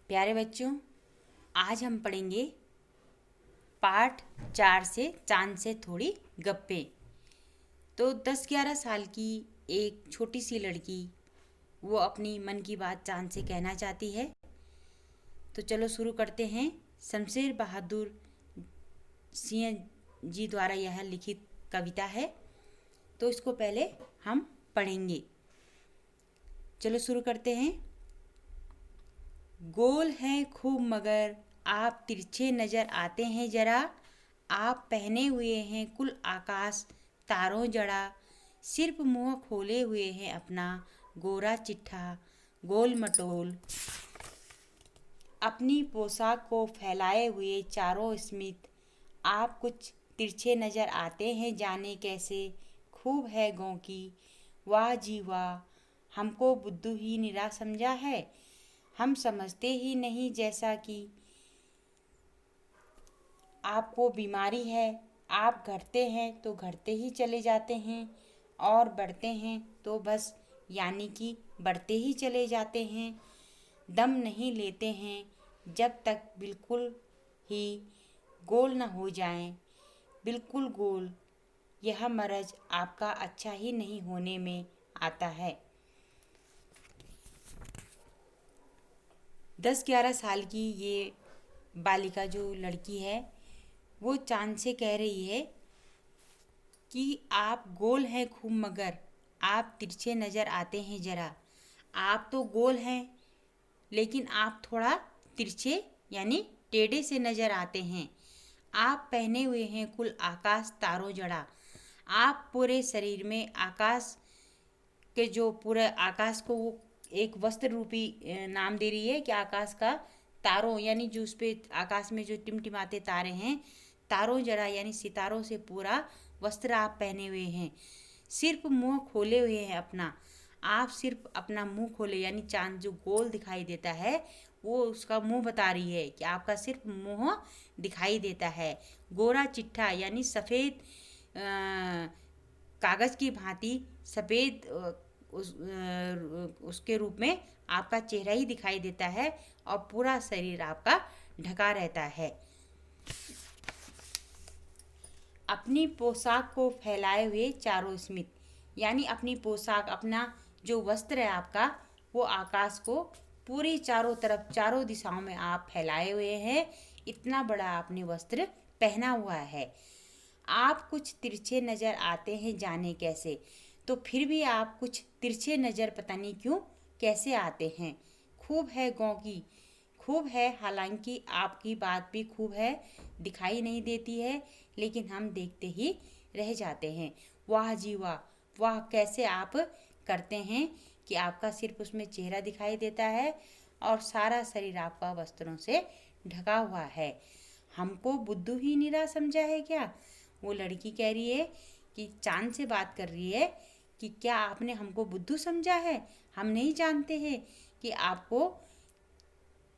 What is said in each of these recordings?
प्यारे बच्चों, आज हम पढ़ेंगे पाठ 4 से चांद से थोड़ी गप्पे। तो 10-11 साल की एक छोटी सी लड़की वो अपनी मन की बात चांद से कहना चाहती है। तो चलो शुरू करते हैं। शमशेर बहादुर सिंह जी द्वारा यह लिखित कविता है, तो इसको पहले हम पढ़ेंगे। चलो शुरू करते हैं। गोल हैं खूब मगर आप तिरछे नजर आते हैं जरा। आप पहने हुए हैं कुल आकाश तारों जड़ा। सिर्फ मुंह खोले हुए हैं अपना गोरा चिट्ठा गोल मटोल। अपनी पोशाक को फैलाए हुए चारों स्मित। आप कुछ तिरछे नजर आते हैं जाने कैसे। खूब है गौ की वाह जी वाह। हमको बुद्धू ही निरा समझा है। हम समझते ही नहीं जैसा कि आपको बीमारी है। आप घटते हैं तो घटते ही चले जाते हैं और बढ़ते हैं तो बस यानी कि बढ़ते ही चले जाते हैं। दम नहीं लेते हैं जब तक बिल्कुल ही गोल न हो जाएं। बिल्कुल गोल यह मर्ज आपका अच्छा ही नहीं होने में आता है। 10-11 साल की ये बालिका जो लड़की है वो चांद से कह रही है कि आप गोल हैं खूब मगर आप तिरछे नज़र आते हैं ज़रा। आप तो गोल हैं लेकिन आप थोड़ा तिरछे यानी टेढ़े से नज़र आते हैं। आप पहने हुए हैं कुल आकाश तारों जड़ा। आप पूरे शरीर में आकाश के जो पूरे आकाश को वो एक वस्त्र रूपी नाम दे रही है कि आकाश का तारों यानी जो उस पे आकाश में जो टिमटिमाते तारे हैं तारों जड़ा यानी सितारों से पूरा वस्त्र आप पहने हुए हैं। सिर्फ मुंह खोले हुए हैं अपना। आप सिर्फ अपना मुंह खोले यानी चांद जो गोल दिखाई देता है वो उसका मुंह बता रही है कि आपका सिर्फ मुंह दिखाई देता है। गोरा चिट्ठा यानी सफ़ेद कागज़ की भांति सफ़ेद उसके रूप में आपका चेहरा ही दिखाई देता है और पूरा शरीर आपका ढका रहता है। अपनी पोशाक को फैलाए हुए चारों स्मित यानी अपनी पोशाक अपना जो वस्त्र है आपका वो आकाश को पूरी चारों तरफ चारों दिशाओं में आप फैलाए हुए हैं। इतना बड़ा आपने वस्त्र पहना हुआ है। आप कुछ तिरछे नज़र आते हैं जाने कैसे। तो फिर भी आप कुछ तिरछे नज़र पता नहीं क्यों कैसे आते हैं। खूब है गौ की खूब है हालांकि आपकी बात भी खूब है दिखाई नहीं देती है लेकिन हम देखते ही रह जाते हैं। वाह जी वाह वाह कैसे आप करते हैं कि आपका सिर्फ उसमें चेहरा दिखाई देता है और सारा शरीर आपका वस्त्रों से ढका हुआ है। हमको बुद्धू ही निरा समझा है क्या। वो लड़की कह रही है कि चांद से बात कर रही है कि क्या आपने हमको बुद्धू समझा है। हम नहीं जानते हैं कि आपको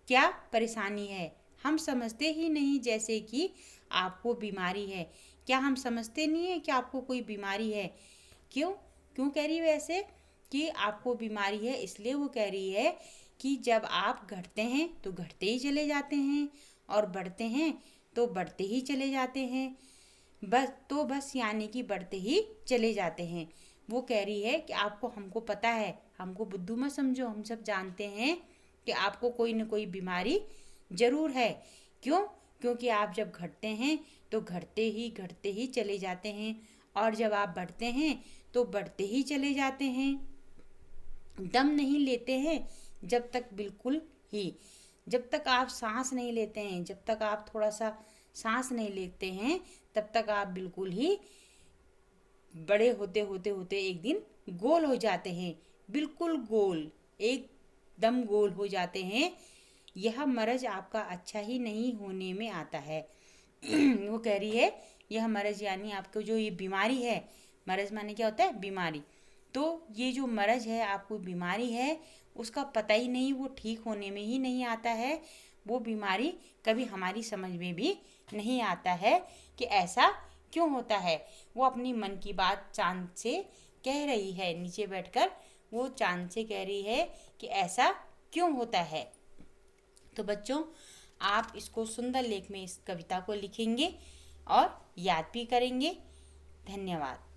क्या परेशानी है। हम समझते ही नहीं जैसे कि आपको बीमारी है। क्या हम समझते नहीं है कि आपको कोई बीमारी है। क्यों क्यों कह रही है वैसे कि आपको बीमारी है। इसलिए वो कह रही है कि जब आप घटते हैं तो घटते ही चले जाते हैं और बढ़ते हैं तो बढ़ते ही चले जाते हैं। बस यानी कि बढ़ते ही चले जाते हैं। वो कह रही है कि आपको हमको पता है हमको बुद्धू मत समझो। हम सब जानते हैं कि आपको कोई न कोई बीमारी ज़रूर है। क्यों क्योंकि आप जब घटते हैं तो घटते ही चले जाते हैं और जब आप बढ़ते हैं तो बढ़ते ही चले जाते हैं। दम नहीं लेते हैं जब तक बिल्कुल ही जब तक आप सांस नहीं लेते हैं जब तक आप थोड़ा सा सांस नहीं लेते हैं तब तक आप बिल्कुल ही बड़े होते होते होते एक दिन गोल हो जाते हैं। बिल्कुल गोल एकदम गोल हो जाते हैं। यह मर्ज आपका अच्छा ही नहीं होने में आता है। वो कह रही है यह मर्ज यानी आपको जो ये बीमारी है। मर्ज माने क्या होता है बीमारी। तो ये जो मर्ज है आपको बीमारी है उसका पता ही नहीं वो ठीक होने में ही नहीं आता है। वो बीमारी कभी हमारी समझ में भी नहीं आता है कि ऐसा क्यों होता है। वो अपनी मन की बात चांद से कह रही है। नीचे बैठकर वो चांद से कह रही है कि ऐसा क्यों होता है। तो बच्चों, आप इसको सुंदर लेख में इस कविता को लिखेंगे और याद भी करेंगे। धन्यवाद।